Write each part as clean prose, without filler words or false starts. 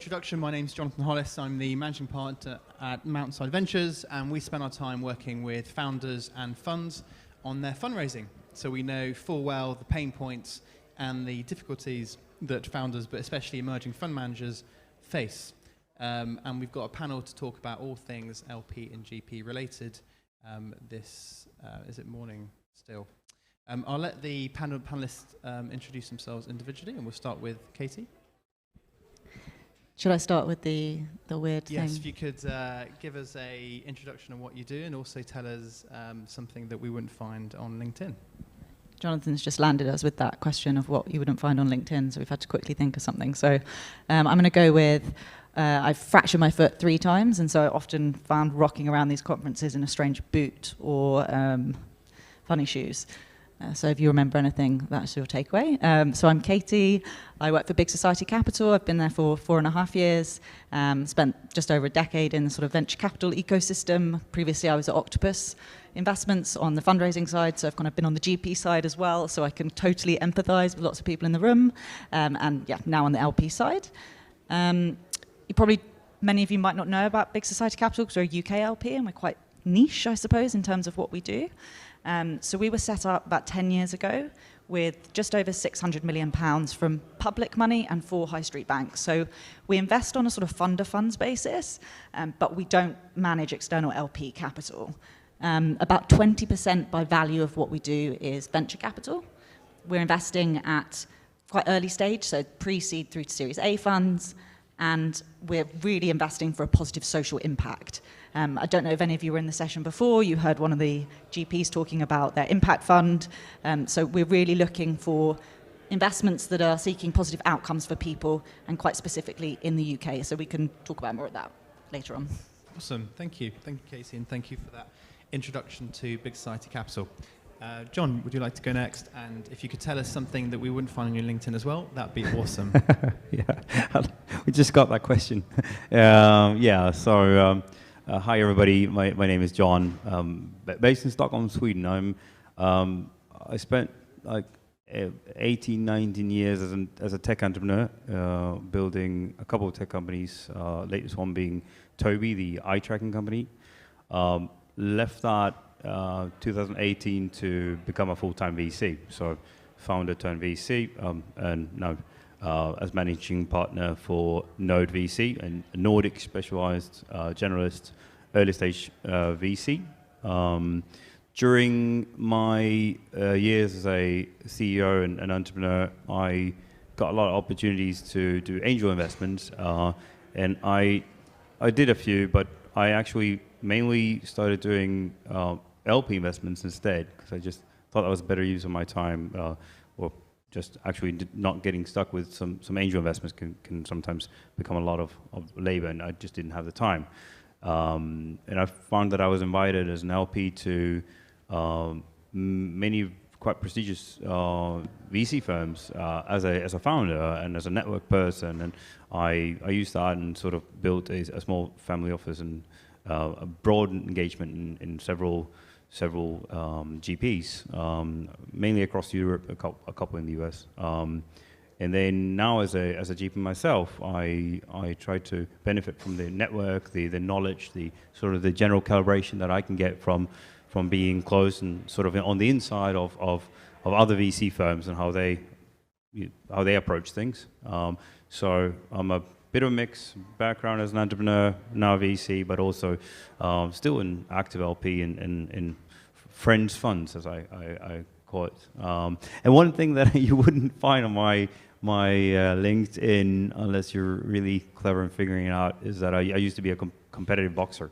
Introduction, my name is Jonathan Hollis. I'm the managing partner at Mountainside Ventures, and we spend our time working with founders and funds on their fundraising. So we know full well the pain points and the difficulties that founders, but especially emerging fund managers, face. And we've got a panel to talk about all things LP and GP related is it morning still? I'll let the panelists introduce themselves individually, and we'll start with Katie. Should I start with the weird thing? Yes, if you could give us a introduction of what you do and also tell us something that we wouldn't find on LinkedIn. Jonathan's just landed us with that question of what you wouldn't find on LinkedIn, so we've had to quickly think of something. So I'm going to go with, I've fractured my foot 3 times, and so I often found rocking around these conferences in a strange boot or funny shoes. So if you remember anything, that's your takeaway. So I'm Katie. I work for Big Society Capital. I've been there for 4.5 years. Spent just over a decade in the sort of venture capital ecosystem. Previously, I was at Octopus Investments on the fundraising side, so I've kind of been on the GP side as well, so I can totally empathize with lots of people in the room. And yeah, now on the LP side. Many of you might not know about Big Society Capital because we're a UK LP and we're quite niche, I suppose, in terms of what we do. So we were set up about 10 years ago with just over £600 million from public money and 4 high street banks. So we invest on a sort of fund of funds basis, but we don't manage external LP capital. About 20% by value of what we do is venture capital. We're investing at quite early stage, so pre-seed through to Series A funds, and we're really investing for a positive social impact. I don't know if any of you were in the session before, you heard one of the GPs talking about their impact fund. So we're really looking for investments that are seeking positive outcomes for people, and quite specifically in the UK. So we can talk about more of that later on. Awesome, thank you. Thank you, Casey, and thank you for that introduction to Big Society Capital. John, would you like to go next? And if you could tell us something that we wouldn't find on your LinkedIn as well, that'd be awesome. Yeah, we just got that question. Hi everybody, my name is John, based in Stockholm, Sweden. I spent like 18, 19 years as a tech entrepreneur, building a couple of tech companies, latest one being Tobii, the eye tracking company. Left that 2018 to become a full-time VC. So founder turned VC, and now as managing partner for Node VC, and a Nordic specialized generalist early stage VC. During my years as a CEO and entrepreneur, I got a lot of opportunities to do angel investments, and I did a few, but I actually mainly started doing LP investments instead, because I just thought that was a better use of my time, or just actually not getting stuck with some angel investments can sometimes become a lot of labor, and I just didn't have the time. And I found that I was invited as an LP to many quite prestigious VC firms as a founder and as a network person, and I used that and sort of built a small family office and a broad engagement in several GPs, mainly across Europe, a couple in the US. And then now as a GP myself, I try to benefit from the network, the knowledge, the sort of the general calibration that I can get from being close and sort of on the inside of other VC firms and how they approach things. So I'm a bit of a mixed background as an entrepreneur, now VC, but also still an active LP in friends funds, as I call it. And one thing that you wouldn't find on my LinkedIn, unless you're really clever in figuring it out, is that I used to be a competitive boxer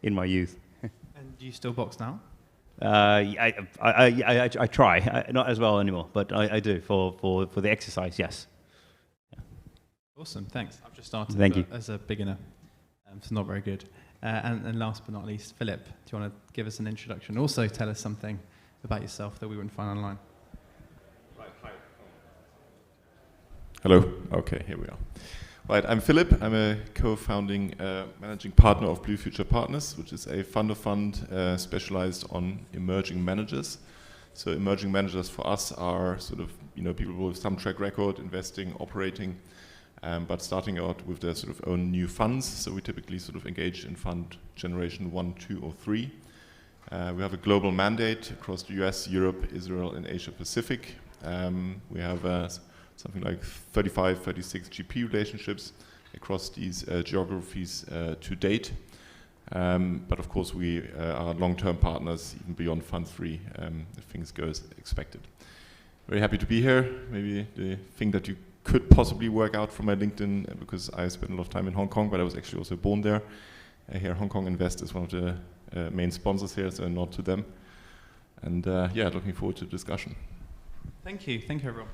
in my youth. And do you still box now? I try, not as well anymore, but I do for the exercise, yes. Awesome, thanks. I've just started Thank you. as a beginner, so not very good. And last but not least, Philip, do you want to give us an introduction? Also tell us something about yourself that we wouldn't find online. Right, hi. Hello, okay, here we are. Right, I'm Philip. I'm a co-founding managing partner of Blue Future Partners, which is a fund of fund specialized on emerging managers. So emerging managers for us are sort of, people with some track record, investing, operating, but starting out with their sort of own new funds. So we typically sort of engage in fund generation 1, 2, or 3. We have a global mandate across the US, Europe, Israel, and Asia Pacific. We have something like 35, 36 GP relationships across these geographies to date. But of course, we are long-term partners even beyond Fund 3 if things go as expected. Very happy to be here. Maybe the thing that you could possibly work out from my LinkedIn, because I spent a lot of time in Hong Kong, but I was actually also born there. Here, Hong Kong Invest is one of the main sponsors here, so a nod to them. And yeah, looking forward to the discussion. Thank you, everyone.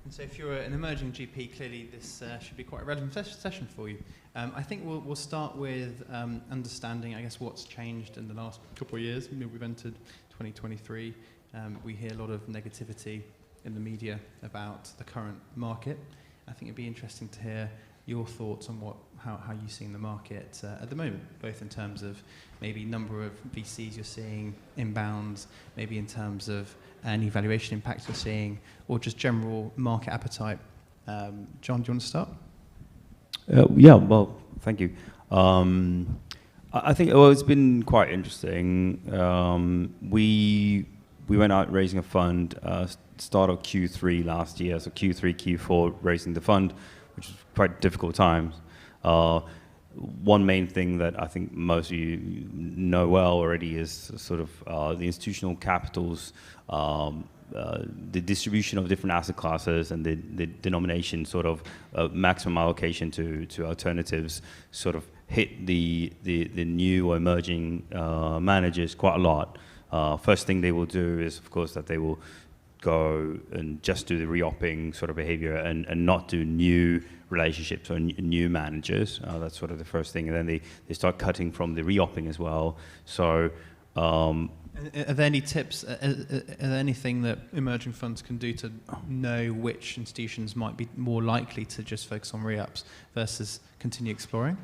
And so if you're an emerging GP, clearly this should be quite a relevant session for you. I think we'll start with understanding, I guess, what's changed in the last couple of years. You know, we've entered 2023. We hear a lot of negativity in the media about the current market. I think it'd be interesting to hear your thoughts on how you're seeing the market at the moment, both in terms of maybe number of VCs you're seeing, inbounds, maybe in terms of any valuation impacts you're seeing, or just general market appetite. John, do you want to start? Yeah, well, thank you. I think it's been quite interesting. We went out raising a fund start of Q3 last year, so Q3, Q4 raising the fund, which was quite difficult times. One main thing that I think most of you know well already is sort of the institutional capitals, the distribution of different asset classes and the denomination sort of maximum allocation to alternatives sort of hit the new or emerging managers quite a lot. First thing they will do is, of course, that they will go and just do the re-opping sort of behavior and not do new relationships or new managers. That's sort of the first thing. And then they start cutting from the re-opping as well. So are there any tips, are there anything that emerging funds can do to know which institutions might be more likely to just focus on re-ups versus continue exploring?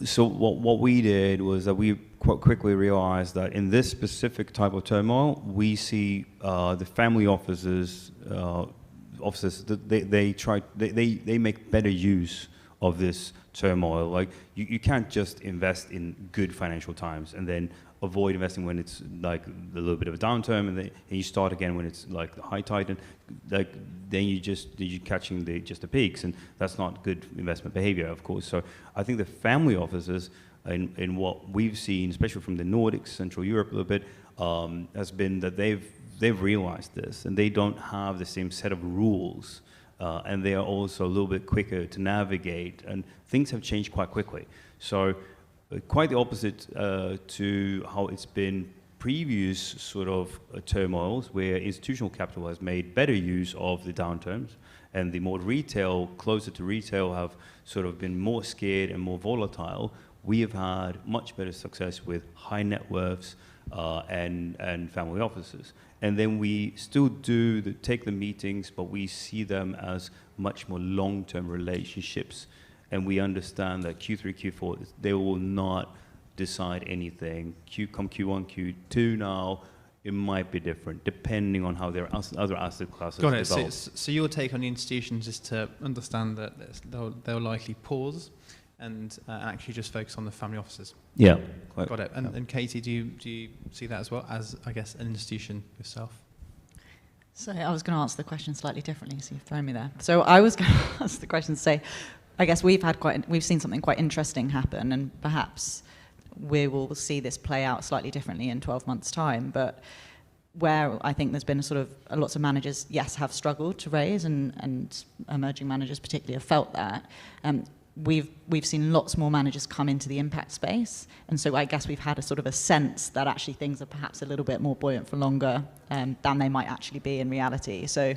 So what we did was that we quite quickly realized that in this specific type of turmoil, we see the family offices they make better use of this turmoil. Like you can't just invest in good financial times and then avoid investing when it's like a little bit of a downturn, and you start again when it's like the high tide, and like then you're catching just the peaks, and that's not good investment behavior, of course. So I think the family offices in what we've seen, especially from the Nordics, Central Europe a little bit, has been that they've realized this, and they don't have the same set of rules, and they are also a little bit quicker to navigate, and things have changed quite quickly. So quite the opposite to how it's been previous sort of turmoils, where institutional capital has made better use of the downturns, and the more retail, closer to retail, have sort of been more scared and more volatile. We have had much better success with high net worths and family offices. And then we still take the meetings, but we see them as much more long-term relationships. And we understand that Q3, Q4, they will not decide anything. Come Q1, Q2 now, it might be different, depending on how their other asset classes develop. Got it. So your take on the institutions is to understand that they'll likely pause and actually just focus on the family offices. Yeah. Got it. And Katie, do you see that as well as, I guess, an institution yourself? So I was going to answer the question slightly differently, so you've thrown me there. So I was going to ask the question to say, I guess we've seen something quite interesting happen, and perhaps we will see this play out slightly differently in 12 months' time. But where I think there's been lots of managers, yes, have struggled to raise, and emerging managers particularly have felt that. We've seen lots more managers come into the impact space, and so I guess we've had a sense that actually things are perhaps a little bit more buoyant for longer than they might actually be in reality. So,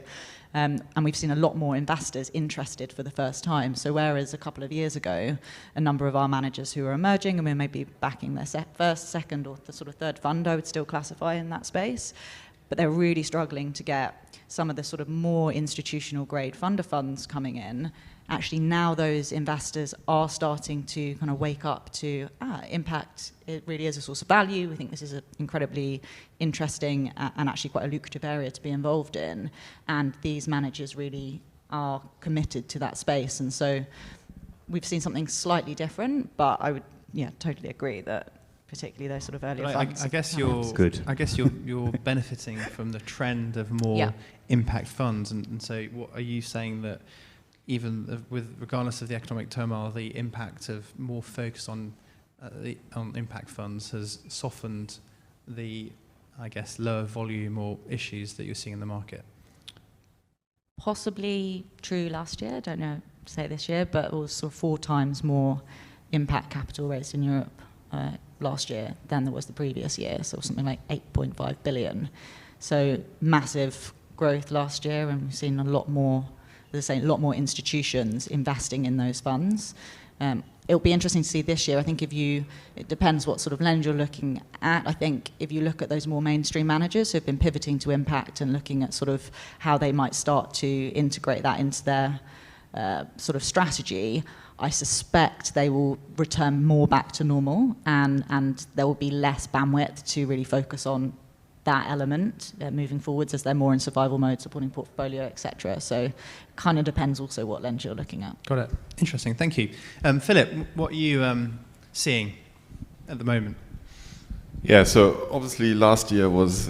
and we've seen a lot more investors interested for the first time. So whereas a couple of years ago, a number of our managers who are emerging, and we may be backing their first, second, or the sort of third fund, I would still classify in that space, but they're really struggling to get some of the sort of more institutional grade fund of funds coming in. Actually, now those investors are starting to kind of wake up to impact. It really is a source of value. We think this is an incredibly interesting and actually quite a lucrative area to be involved in. And these managers really are committed to that space. And so we've seen something slightly different, but I would, totally agree that particularly those sort of earlier funds. I guess you're benefiting from the trend of more impact funds, and so what are you saying that even regardless of the economic turmoil, the impact of more focus on impact funds has softened the, I guess, lower volume or issues that you're seeing in the market? Possibly true last year. I don't know, say this year, but it was sort of 4 times more impact capital raised in Europe last year than there was the previous year, so something like 8.5 billion. So massive growth last year, and we've seen a lot more institutions investing in those funds. It'll be interesting to see this year. I think it depends what sort of lens you're looking at. I think if you look at those more mainstream managers who have been pivoting to impact and looking at sort of how they might start to integrate that into their sort of strategy, I suspect they will return more back to normal, and there will be less bandwidth to really focus on that element moving forwards as they're more in survival mode, supporting portfolio, etc. So it kind of depends also what lens you're looking at. Got it. Interesting. Thank you. Philip, what are you seeing at the moment? Yeah, so obviously last year was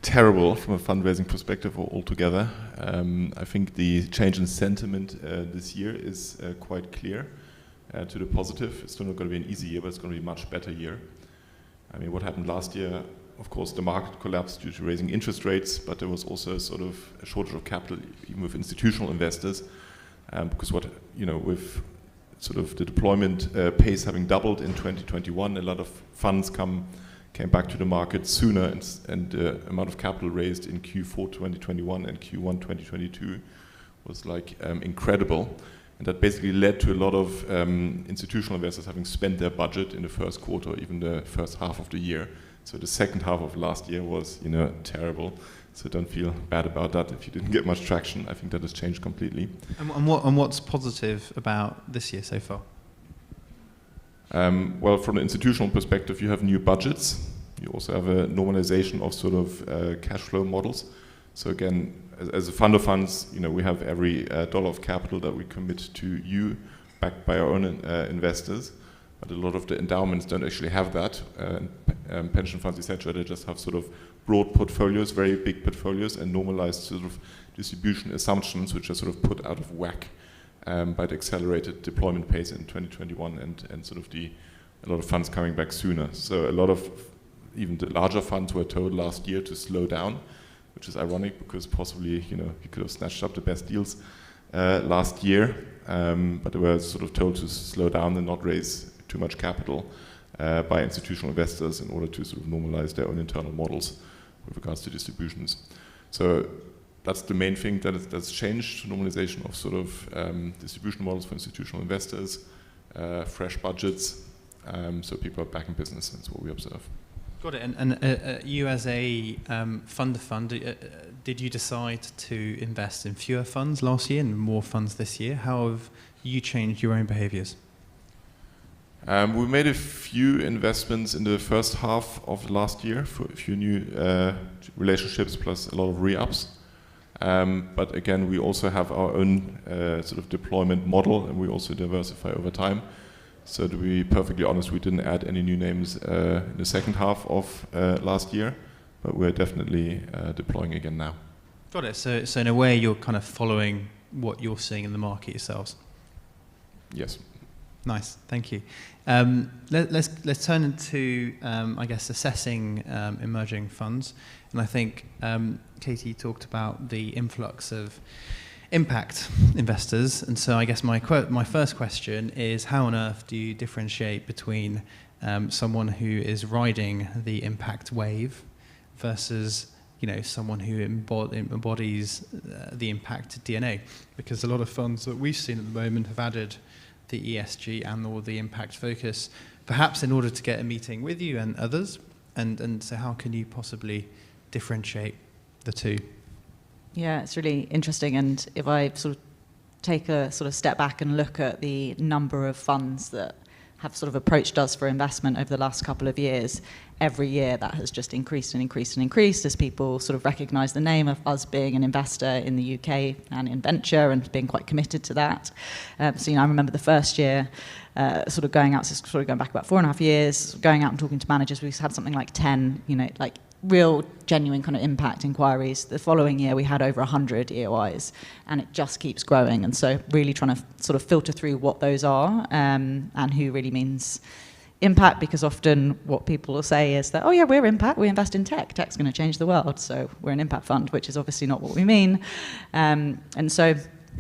terrible from a fundraising perspective altogether. I think the change in sentiment this year is quite clear to the positive. It's still not going to be an easy year, but it's going to be a much better year. I mean, what happened last year, of course, the market collapsed due to raising interest rates, but there was also sort of a shortage of capital, even with institutional investors, because with sort of the deployment pace having doubled in 2021, a lot of funds came back to the market sooner, and the amount of capital raised in Q4 2021 and Q1 2022 was incredible. And that basically led to a lot of institutional investors having spent their budget in the first quarter, or even the first half of the year. So the second half of last year was, terrible. So don't feel bad about that if you didn't get much traction. I think that has changed completely. And what's positive about this year so far? Well, from an institutional perspective, you have new budgets. You also have a normalization of sort of cash flow models. So again, as a fund of funds, we have every dollar of capital that we commit to you, backed by our own investors. But a lot of the endowments don't actually have that. Pension funds, etc., they just have sort of broad portfolios, very big portfolios, and normalized sort of distribution assumptions, which are sort of put out of whack by the accelerated deployment pace in 2021 and sort of a lot of funds coming back sooner. So a lot of even the larger funds were told last year to slow down, which is ironic because possibly you could have snatched up the best deals last year, but they were sort of told to slow down and not raise too much capital by institutional investors in order to sort of normalize their own internal models with regards to distributions. So that's the main thing that's changed, normalization of sort of distribution models for institutional investors, fresh budgets, so people are back in business. That's what we observe. Got it. And you as a fund of fund, did you decide to invest in fewer funds last year and more funds this year? How have you changed your own behaviors? We made a few investments in the first half of last year for a few new relationships plus a lot of re-ups. But again, we also have our own sort of deployment model, and we also diversify over time. So to be perfectly honest, we didn't add any new names in the second half of last year, but we're definitely deploying again now. Got it. So in a way, you're kind of following what you're seeing in the market yourselves. Yes. Nice, thank you. Let's turn into, I guess, assessing emerging funds. And I think Katie talked about the influx of impact investors. And so I guess my first question is, how on earth do you differentiate between someone who is riding the impact wave versus someone who embodies the impact DNA? Because a lot of funds that we've seen at the moment have added the ESG and or the impact focus, perhaps in order to get a meeting with you and others. And so how can you possibly differentiate the two? Yeah, it's really interesting. And if I sort of take a sort of step back and look at the number of funds that have sort of approached us for investment over the last couple of years, every year that has just increased and increased and increased as people sort of recognise the name of us being an investor in the UK and in venture and being quite committed to that. So, I remember the first year sort of going back about 4.5 years, going out and talking to managers. We had something like 10, like real genuine kind of impact inquiries. The following year we had over 100 EOIs, and it just keeps growing. And so really trying to sort of filter through what those are and who really means impact, because often what people will say is that, oh yeah, we're impact, we invest in tech's going to change the world, so we're an impact fund, which is obviously not what we mean. And so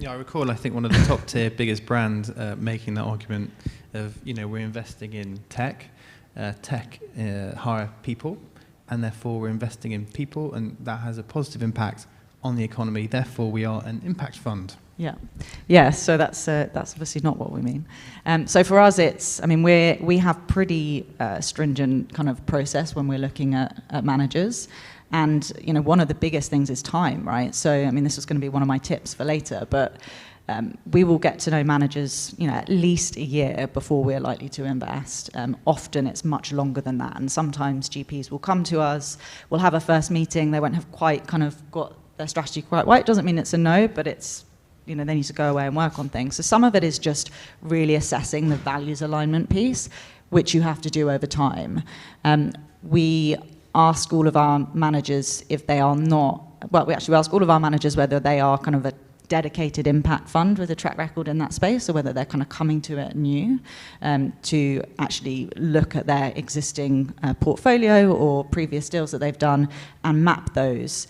I recall, I think one of the top tier biggest brands making that argument of, we're investing in tech hire people, and therefore we're investing in people, and that has a positive impact on the economy, therefore we are an impact fund. Yeah. So that's obviously not what we mean. So for us, we have pretty stringent kind of process when we're looking at managers, and one of the biggest things is time, right? So this is going to be one of my tips for later, but we will get to know managers, at least a year before we're likely to invest. Often it's much longer than that, and sometimes GPs will come to us. We'll have a first meeting. They won't have quite kind of got their strategy quite right. Doesn't mean it's a no, but it's they need to go away and work on things. So some of it is just really assessing the values alignment piece, which you have to do over time. We ask all of our managers if they are not, we ask all of our managers whether they are kind of a dedicated impact fund with a track record in that space, or whether they're kind of coming to it new, to actually look at their existing portfolio or previous deals that they've done and map those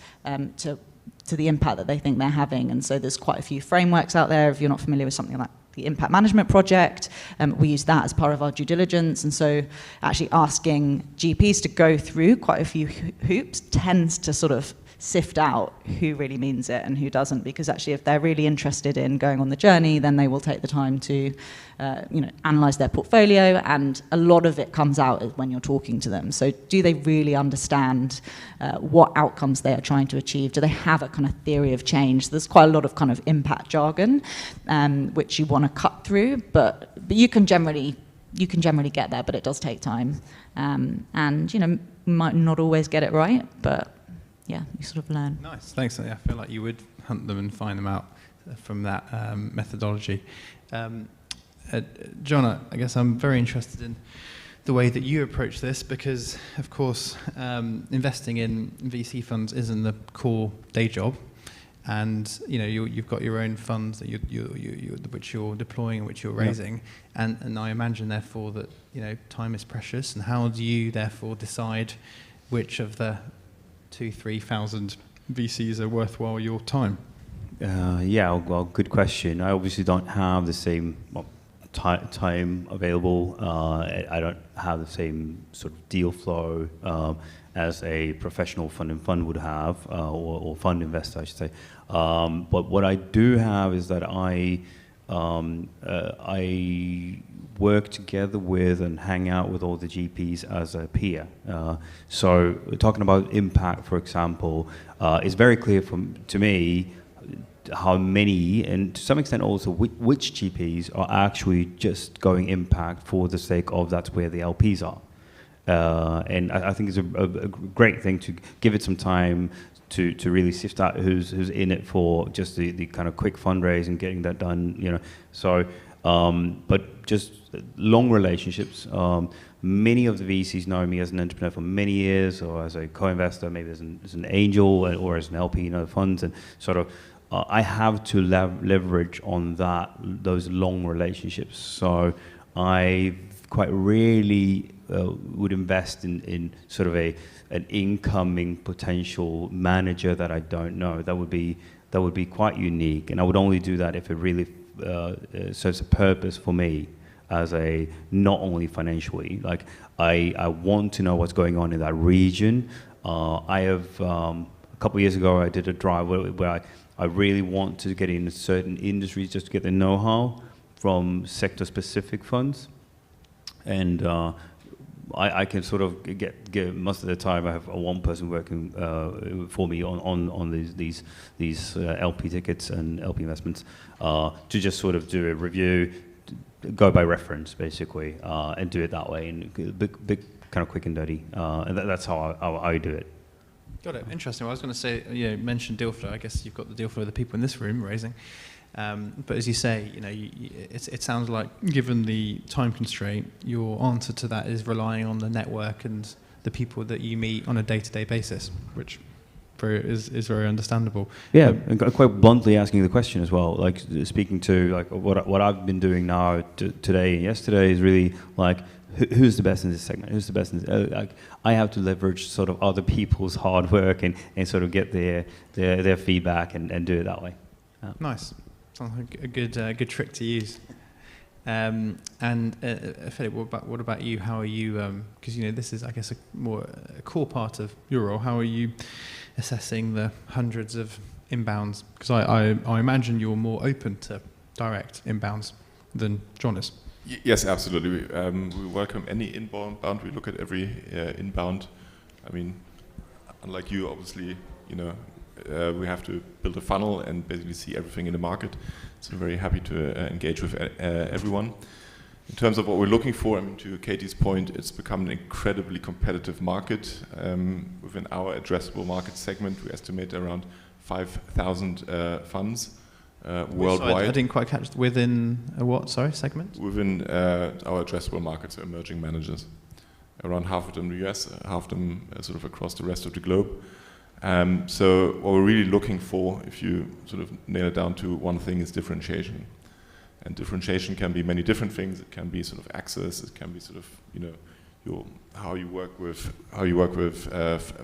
to the impact that they think they're having. And so there's quite a few frameworks out there. If you're not familiar with something like the Impact Management Project, we use that as part of our due diligence. And so actually asking GPs to go through quite a few hoops tends to sort of sift out who really means it and who doesn't, because actually if they're really interested in going on the journey, then they will take the time to analyze their portfolio, and a lot of it comes out when you're talking to them. So do they really understand what outcomes they are trying to achieve? Do they have a kind of theory of change? There's quite a lot of kind of impact jargon which you want to cut through, but you can generally get there, but it does take time, and you might not always get it right, but yeah, you sort of learn. Nice, thanks. I feel like you would hunt them and find them out from that methodology. John, I guess I'm very interested in the way that you approach this, because, of course, investing in VC funds isn't the core day job, and you've got your own funds that which you're deploying and which you're raising, and I imagine therefore that time is precious. And how do you therefore decide which of the 2,000-3,000 VCs are worthwhile your time? Well, good question. I obviously don't have the same time available. I don't have the same sort of deal flow as a professional fund would have, or fund investor, I should say. But what I do have is that I work together with and hang out with all the GPs as a peer. So talking about impact, for example, it's very clear to me how many, and to some extent also which GPs are actually just going impact for the sake of that's where the LPs are. And I think it's a great thing to give it some time to really sift out who's in it for just the kind of quick fundraise and getting that done, So, but just long relationships. Many of the VCs know me as an entrepreneur for many years, or as a co-investor, maybe as an angel, or as an LP in other funds, and sort of I have to leverage on those long relationships. So I quite rarely would invest in sort of an incoming potential manager that I don't know. That would be quite unique, and I would only do that if it really serves a purpose for me, as a not only financially. Like I want to know what's going on in that region. I have a couple of years ago I did a drive where I really want to get into certain industries just to get the know-how from sector-specific funds, and I can sort of get most of the time I have one person working for me on these LP tickets and LP investments to just sort of do a review, go by reference basically, and do it that way, and big kind of quick and dirty. And that's how I do it. Got it. Interesting. Well, I was going to say, mention deal flow. I guess you've got the deal flow of the people in this room raising. But as you say, it sounds like, given the time constraint, your answer to that is relying on the network and the people that you meet on a day-to-day basis, which is very understandable. Yeah, and quite bluntly asking the question as well, like speaking to like what I've been doing now today and yesterday is really like, who's the best in this segment? Who's the best in this? Like, I have to leverage sort of other people's hard work and sort of get their feedback and do it that way. Nice. Sounds like a good trick to use. And Philip, what about you? How are you? Because this is, I guess, a core part of your role. How are you assessing the hundreds of inbounds? Because I imagine you're more open to direct inbounds than John is. Yes, absolutely. We welcome any inbound. We look at every inbound. I mean, unlike you, obviously, we have to build a funnel and basically see everything in the market. So we're very happy to engage with everyone. In terms of what we're looking for, I mean, to Katie's point, it's become an incredibly competitive market. Within our addressable market segment, we estimate around 5,000 funds worldwide. Sorry, I didn't quite catch. Within a what? Sorry, segment? Within our addressable market, so emerging managers. Around half of them in the US, half of them sort of across the rest of the globe. So what we're really looking for, if you sort of nail it down to one thing, is differentiation. And differentiation can be many different things. It can be sort of access. It can be sort of how you work with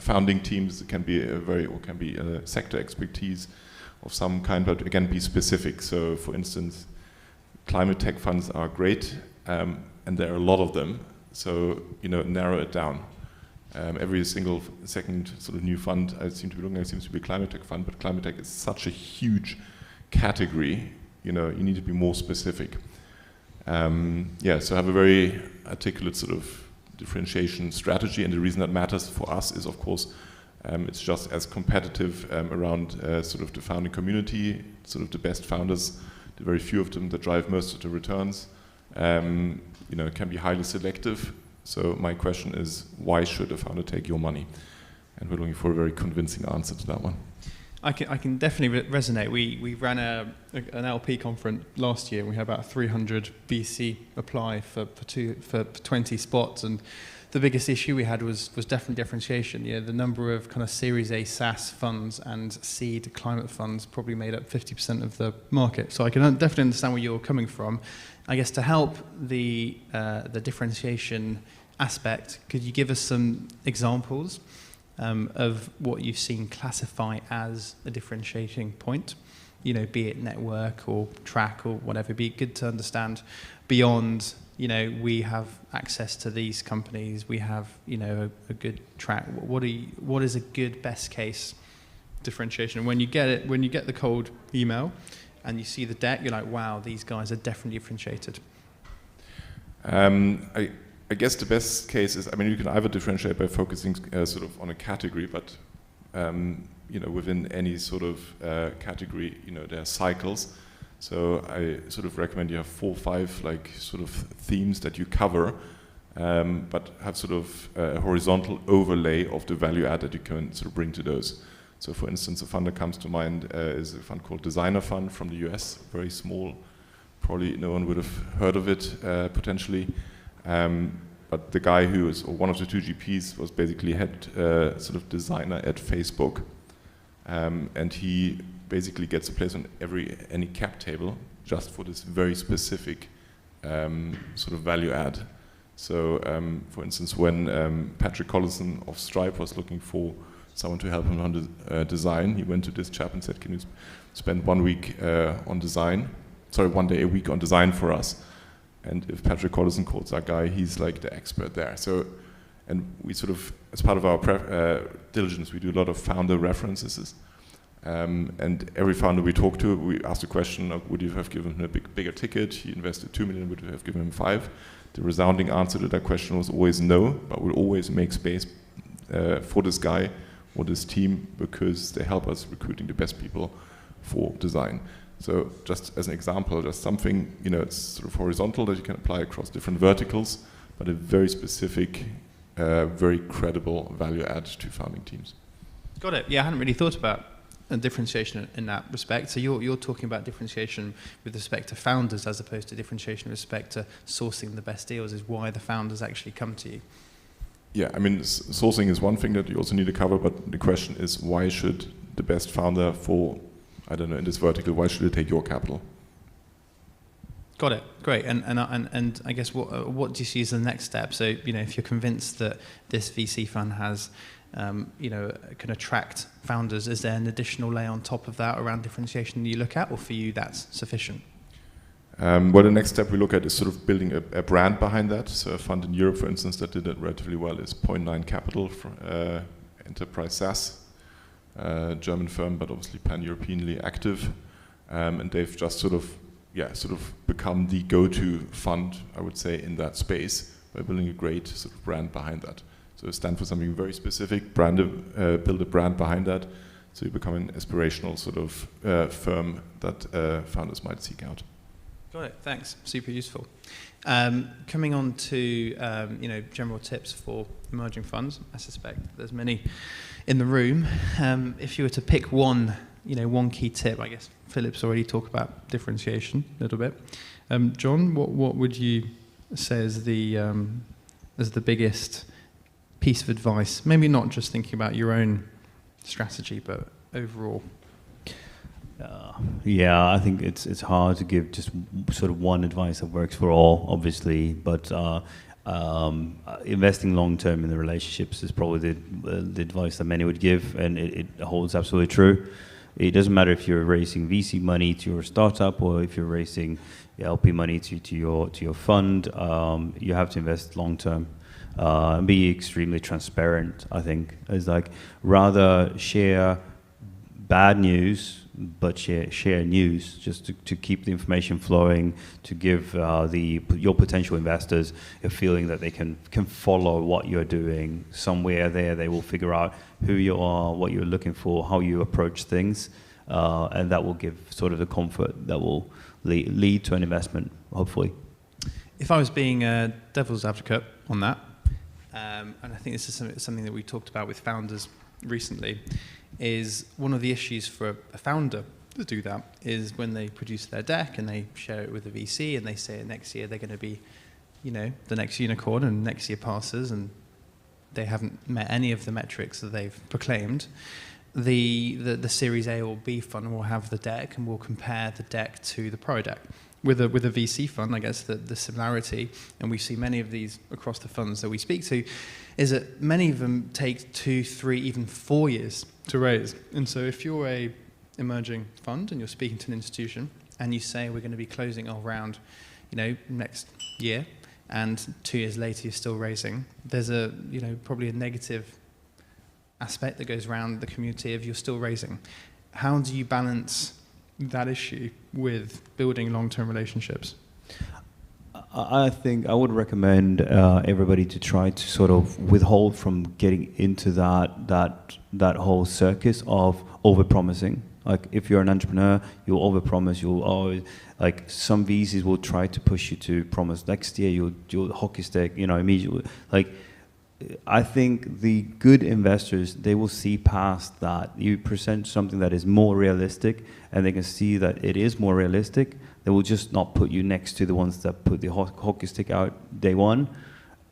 founding teams. It can be a sector expertise of some kind, but again, be specific. So, for instance, climate tech funds are great, and there are a lot of them. So narrow it down. Every single second sort of new fund I seem to be looking at seems to be a climate tech fund, but climate tech is such a huge category. You need to be more specific. So have a very articulate sort of differentiation strategy, and the reason that matters for us is, of course, it's just as competitive around sort of the founding community, sort of the best founders, the very few of them that drive most of the returns. It can be highly selective. So my question is, why should a founder take your money? And we're looking for a very convincing answer to that one. I can definitely resonate. We ran an LP conference last year, and we had about 300 VC apply for 20 spots, and the biggest issue we had was definitely differentiation. The number of kind of Series A SaaS funds and seed climate funds probably made up 50% of the market. So I can definitely understand where you're coming from. I guess to help the differentiation aspect, could you give us some examples of what you've seen classify as a differentiating point? Be it network or track or whatever. It'd be good to understand beyond, we have access to these companies, we have, a good track. What is a good best case differentiation? When you get the cold email and you see the deck, you're like, wow, these guys are definitely differentiated. I guess the best case is, you can either differentiate by focusing sort of on a category, but within any sort of category, there are cycles. So I sort of recommend you have 4 or 5 like sort of themes that you cover, but have sort of a horizontal overlay of the value add that you can sort of bring to those. So for instance, a fund that comes to mind is a fund called Designer Fund from the US, very small. Probably no one would have heard of it potentially. But the guy who is, or one of the 2 GPs, was basically head sort of designer at Facebook. And he basically gets a place on any cap table just for this very specific sort of value add. So for instance, when Patrick Collison of Stripe was looking for someone to help him on design, he went to this chap and said, can you spend 1 week on design? Sorry, 1 day a week on design for us. And if Patrick Collison calls that guy, he's like the expert there. So, and we sort of, as part of our diligence, we do a lot of founder references. And every founder we talk to, we ask the question, would you have given him a bigger ticket? He invested 2 million, would you have given him 5? The resounding answer to that question was always no, but we'll always make space for this guy or this team because they help us recruiting the best people for design. So just as an example, just something, it's sort of horizontal that you can apply across different verticals, but a very specific, very credible value add to founding teams. Got it. Yeah, I hadn't really thought about a differentiation in that respect. So you're talking about differentiation with respect to founders as opposed to differentiation with respect to sourcing the best deals is why the founders actually come to you. Yeah, I mean, sourcing is one thing that you also need to cover, but the question is, why should the best founder for, I don't know, in this vertical, why should they take your capital? Got it. Great. And I guess what do you see as the next step? So, if you're convinced that this VC fund has, can attract founders, is there an additional layer on top of that around differentiation that you look at, or for you that's sufficient? Well, the next step we look at is sort of building a brand behind that. So a fund in Europe, for instance, that did it relatively well is Point9 Capital, Enterprise SaaS, German firm, but obviously pan-Europeanly active. And they've just sort of become the go-to fund, I would say, in that space by building a great sort of brand behind that. So stand for something very specific, build a brand behind that, so you become an aspirational sort of firm that founders might seek out. Got it. Thanks. Super useful. Coming on to general tips for emerging funds. I suspect there's many in the room. If you were to pick one key tip, I guess Philip's already talked about differentiation a little bit. John, what would you say is the biggest piece of advice? Maybe not just thinking about your own strategy, but overall. Yeah, I think it's hard to give just sort of one advice that works for all, obviously, but investing long term in the relationships is probably the advice that many would give, and it holds absolutely true. It doesn't matter if you're raising VC money to your startup or if you're raising LP money to your fund. You have to invest long term. And be extremely transparent. I think is like rather share bad news, but share news just to keep the information flowing, to give your potential investors a feeling that they can follow what you're doing. Somewhere there they will figure out who you are, what you're looking for, how you approach things, and that will give sort of the comfort that will lead to an investment, hopefully. If I was being a devil's advocate on that, and I think this is something that we talked about with founders recently, is one of the issues for a founder to do that is when they produce their deck and they share it with the VC and they say next year they're going to be, the next unicorn and next year passes and they haven't met any of the metrics that they've proclaimed. The Series A or B fund will have the deck and will compare the deck to the pro deck. With a VC fund, I guess the similarity, and we see many of these across the funds that we speak to, is that many of them take 2, 3, even 4 years to raise. And so if you're a emerging fund and you're speaking to an institution and you say we're going to be closing our round, next year, and 2 years later you're still raising, there's probably a negative aspect that goes around the community of you're still raising. How do you balance that issue with building long-term relationships? I think I would recommend everybody to try to sort of withhold from getting into that whole circus of overpromising. Like if you're an entrepreneur, you'll overpromise. You'll always some VCs will try to push you to promise next year you'll hockey stick, immediately. I think the good investors, they will see past that. You present something that is more realistic and they can see that it is more realistic. They will just not put you next to the ones that put the hockey stick out day one.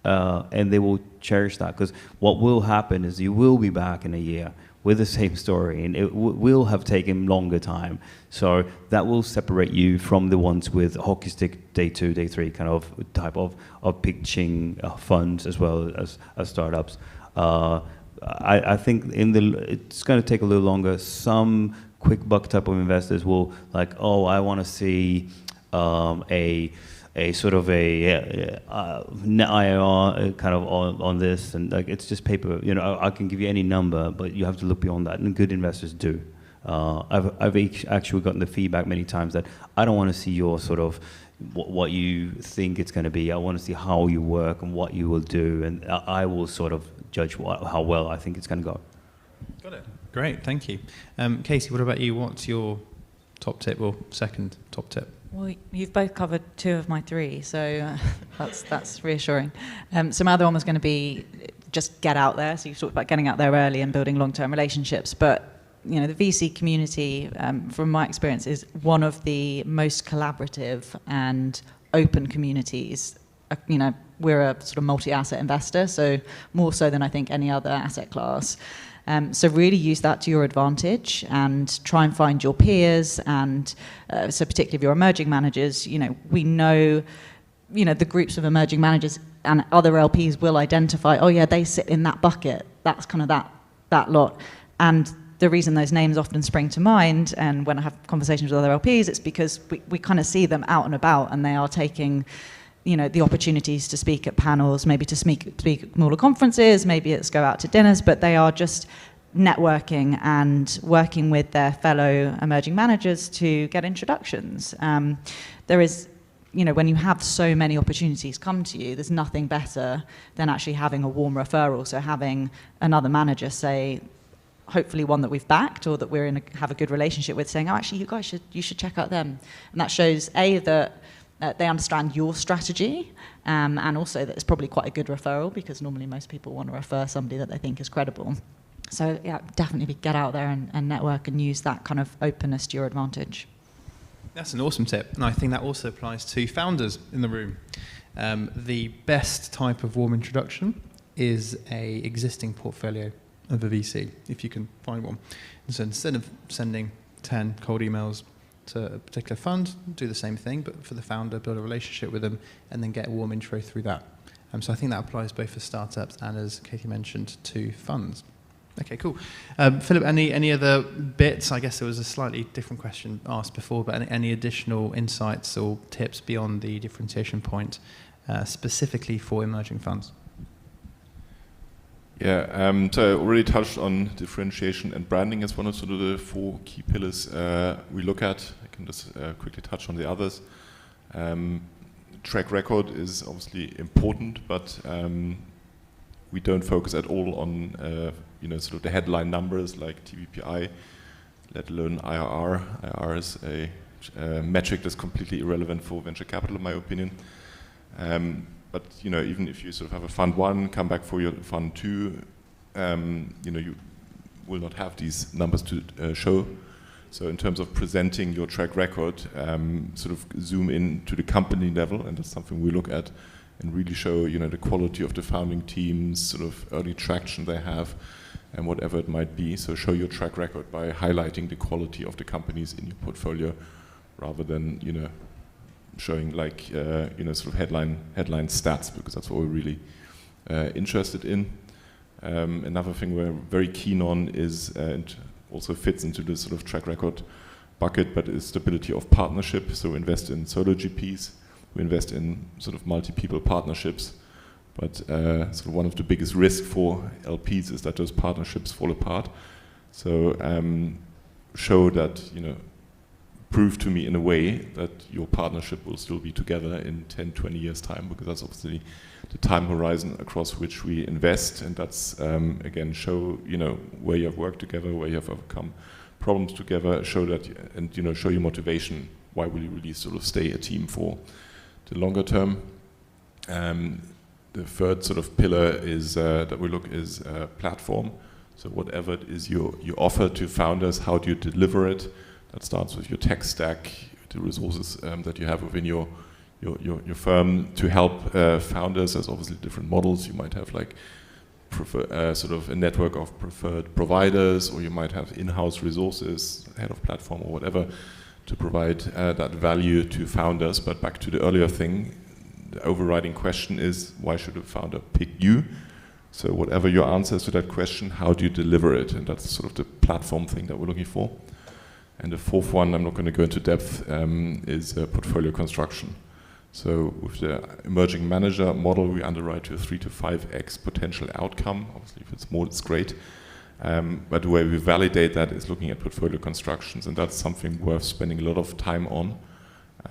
And they will cherish that, because what will happen is you will be back in a year with the same story, and it will have taken longer time. So that will separate you from the ones with hockey stick day 2, day 3 kind of type of pitching funds as well as startups. I think it's going to take a little longer. Some quick buck type of investors will I want to see a sort of a net IRR kind of on this, and it's just paper. I can give you any number, but you have to look beyond that, and good investors do. I've actually gotten the feedback many times that I don't want to see your sort of what you think it's going to be. I want to see how you work and what you will do, and I will sort of judge how well I think it's going to go. Got it. Great, thank you. Casey, what about you? What's your top tip or second top tip? Well, you've both covered 2 of my 3, so that's reassuring. So my other one was going to be just get out there. So you've talked about getting out there early and building long-term relationships, but the VC community, from my experience, is one of the most collaborative and open communities. We're a sort of multi-asset investor, so more so than I think any other asset class. So really use that to your advantage and try and find your peers. And so particularly if you're emerging managers, we know, the groups of emerging managers and other LPs will identify, oh yeah, they sit in that bucket. That's kind of that lot. And the reason those names often spring to mind, and when I have conversations with other LPs, it's because we kind of see them out and about, and they are taking the opportunities to speak at panels, maybe to speak at smaller conferences, maybe it's go out to dinners, but they are just networking and working with their fellow emerging managers to get introductions. There is, when you have so many opportunities come to you, there's nothing better than actually having a warm referral. So having another manager say, hopefully one that we've backed or that we're have a good relationship with, saying, oh, actually, you should check out them. And that shows, A, that they understand your strategy, and also that it's probably quite a good referral, because normally most people want to refer somebody that they think is credible. So yeah, definitely get out there and network and use that kind of openness to your advantage. That's an awesome tip, and I think that also applies to founders in the room. The best type of warm introduction is a existing portfolio of a VC, if you can find one. And so instead of sending 10 cold emails to a particular fund, do the same thing, but for the founder, build a relationship with them, and then get a warm intro through that. So I think that applies both for startups and, as Katie mentioned, to funds. Okay, cool. Philip, any other bits? I guess there was a slightly different question asked before, but any additional insights or tips beyond the differentiation point, specifically for emerging funds? Yeah, so I already touched on differentiation and branding as one of sort of the 4 key pillars we look at. I can just quickly touch on the others. Track record is obviously important, but we don't focus at all on sort of the headline numbers like TVPI, let alone IRR. IRR is a metric that's completely irrelevant for venture capital, in my opinion. But even if you sort of have a fund 1, come back for your fund 2, you will not have these numbers to show. So in terms of presenting your track record, sort of zoom in to the company level, and that's something we look at, and really show the quality of the founding teams, sort of early traction they have, and whatever it might be. So show your track record by highlighting the quality of the companies in your portfolio, rather than showing like sort of headline stats, because that's what we're really interested in. Another thing we're very keen on is, and also fits into the sort of track record bucket, but is stability of partnership. So we invest in solo GPs, we invest in sort of multi-people partnerships, but sort of one of the biggest risks for LPs is that those partnerships fall apart. So show that, prove to me in a way that your partnership will still be together in 10, 20 years time, because that's obviously the time horizon across which we invest. And that's, again, show, where you have worked together, where you have overcome problems together, show that, and, show your motivation. Why will you really sort of stay a team for the longer term? The third sort of pillar is that we look is platform. So whatever it is you offer to founders, how do you deliver it? That starts with your tech stack, the resources that you have within your firm to help founders. There's obviously different models. You might have like sort of a network of preferred providers, or you might have in-house resources, head of platform or whatever, to provide that value to founders. But back to the earlier thing, the overriding question is, why should a founder pick you? So whatever your answer is to that question, how do you deliver it? And that's sort of the platform thing that we're looking for. And the fourth one, I'm not going to go into depth, is portfolio construction. So with the emerging manager model, we underwrite to a 3 to 5x potential outcome. Obviously, if it's more, it's great. But the way we validate that is looking at portfolio constructions, and that's something worth spending a lot of time on.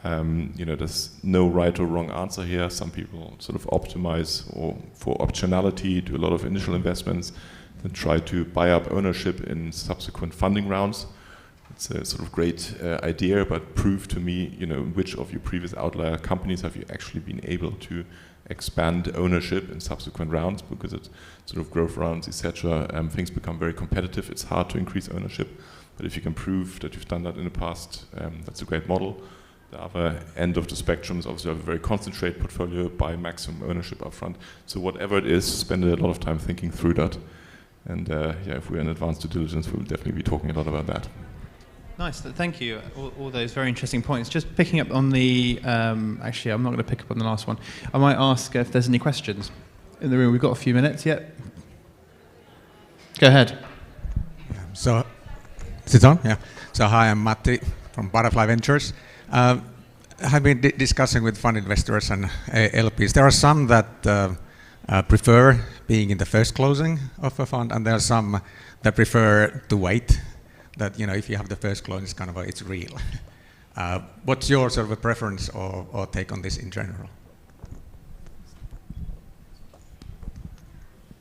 There's no right or wrong answer here. Some people sort of optimize or for optionality, do a lot of initial investments, then try to buy up ownership in subsequent funding rounds. it's a sort of great idea, but prove to me, which of your previous outlier companies have you actually been able to expand ownership in subsequent rounds, because it's sort of growth rounds, etc. Things become very competitive. It's hard to increase ownership, but if you can prove that you've done that in the past, that's a great model. The other end of the spectrum is obviously a very concentrated portfolio, buy maximum ownership upfront. So whatever it is, spend a lot of time thinking through that. And if we're in advanced due diligence, we'll definitely be talking a lot about that. Nice, thank you. All those very interesting points. Just picking up on the, actually, I'm not going to pick up on the last one. I might ask if there's any questions in the room. We've got a few minutes yet. Go ahead. So, is it on? Yeah. So, hi, I'm Matti from Butterfly Ventures. I've been discussing with fund investors and LPs. There are some that prefer being in the first closing of a fund, and there are some that prefer to wait. That if you have the first close, it's kind of it's real. What's your sort of a preference or take on this in general?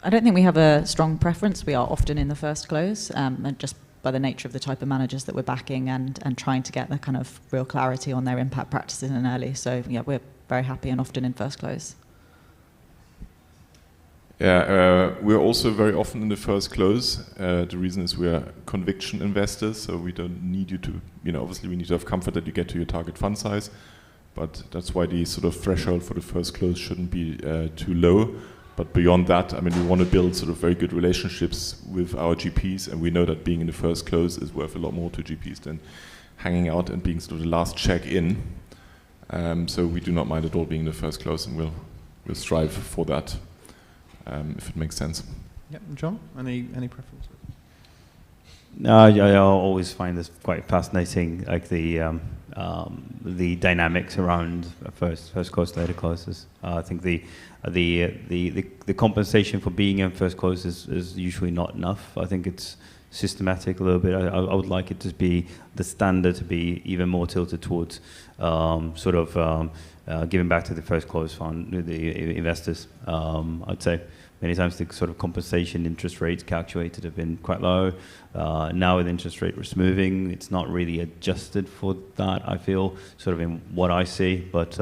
I don't think we have a strong preference. We are often in the first close, and just by the nature of the type of managers that we're backing and trying to get the kind of real clarity on their impact practices in early. So yeah, we're very happy and often in first close. Yeah, we're also very often in the first close. The reason is we are conviction investors, so we don't need you to, obviously we need to have comfort that you get to your target fund size, but that's why the sort of threshold for the first close shouldn't be too low. But beyond that, we want to build sort of very good relationships with our GPs, and we know that being in the first close is worth a lot more to GPs than hanging out and being sort of the last check in. So we do not mind at all being in the first close, and we'll strive for that. If it makes sense. Yep, John, any preference? I always find this quite fascinating, like the dynamics around first close, later closes. I think the compensation for being in first close is usually not enough. I think it's systematic a little bit. I would like it to be the standard to be even more tilted towards giving back to the first close fund, the investors. I'd say many times the sort of compensation interest rates calculated have been quite low. Now with interest rate risk moving, it's not really adjusted for that, I feel, sort of in what I see. But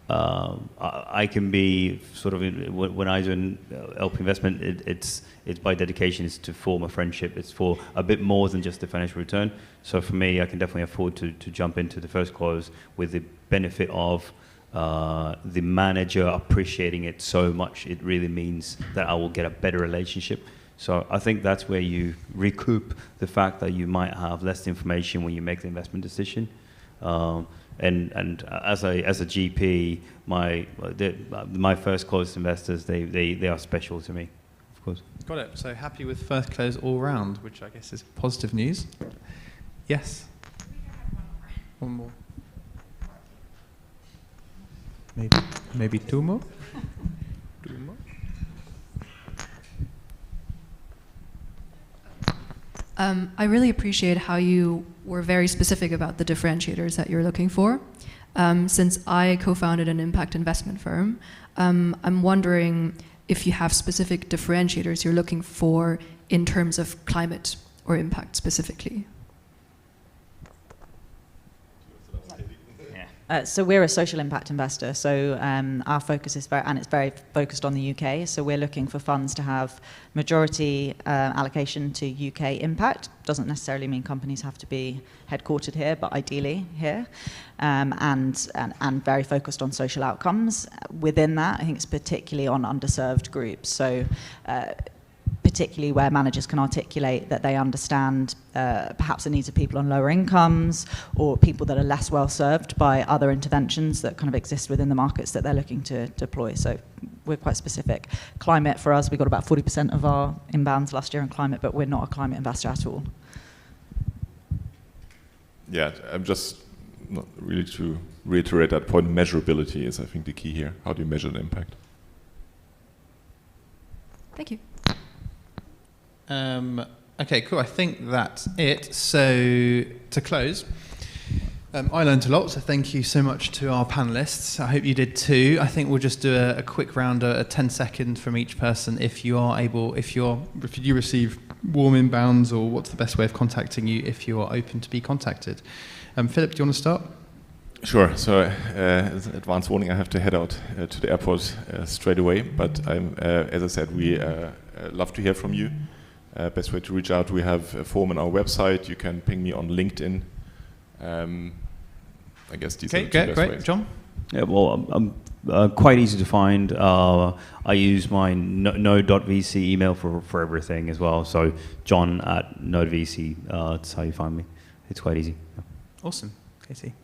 I can be sort of, when I do an LP investment, it's by dedication, it's to form a friendship. It's for a bit more than just the financial return. So for me, I can definitely afford to jump into the first close with the benefit of the manager appreciating it so much. It really means that I will get a better relationship. So I think that's where you recoup the fact that you might have less information when you make the investment decision. And as a GP, my first close investors, they are special to me, of course. Got it. So happy with first close all round, which I guess is positive news. Yes. One more. Maybe two more. I really appreciate how you were very specific about the differentiators that you're looking for. Since I co-founded an impact investment firm, I'm wondering if you have specific differentiators you're looking for in terms of climate or impact specifically. So we're a social impact investor. So our focus is very focused on the UK. So we're looking for funds to have majority allocation to UK impact. Doesn't necessarily mean companies have to be headquartered here, but ideally here, and very focused on social outcomes. Within that, I think it's particularly on underserved groups. So particularly where managers can articulate that they understand perhaps the needs of people on lower incomes or people that are less well served by other interventions that kind of exist within the markets that they're looking to deploy. So we're quite specific. Climate, for us, we got about 40% of our inbounds last year in climate, but we're not a climate investor at all. Yeah, I'm just not really to reiterate that point. Measurability is, I think, the key here. How do you measure the impact? Thank you. Okay, cool. I think that's it. So to close, I learned a lot, so thank you so much to our panelists. I hope you did too. I think we'll just do a quick round, a 10-second from each person if you are able, if you receive warm inbounds, or what's the best way of contacting you if you are open to be contacted? Philip, do you want to start? Sure. So, as an advance warning, I have to head out to the airport straight away. But as I said, we love to hear from you. Best way to reach out, we have a form on our website. You can ping me on LinkedIn. I guess these are the two best ways. John? Yeah, well, I'm quite easy to find. I use my node.vc email for everything as well. So john@nodevc, that's how you find me. It's quite easy. Yeah. Awesome. Katie?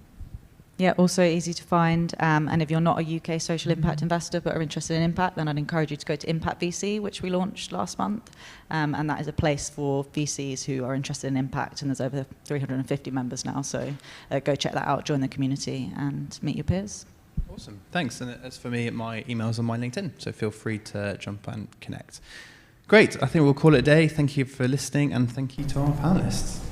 Yeah, also easy to find. And if you're not a UK social impact investor but are interested in impact, then I'd encourage you to go to Impact VC, which we launched last month. And that is a place for VCs who are interested in impact. And there's over 350 members now. So go check that out, join the community, and meet your peers. Awesome. Thanks. And as for me, my email's on my LinkedIn, so feel free to jump and connect. Great. I think we'll call it a day. Thank you for listening, and thank you to our panelists.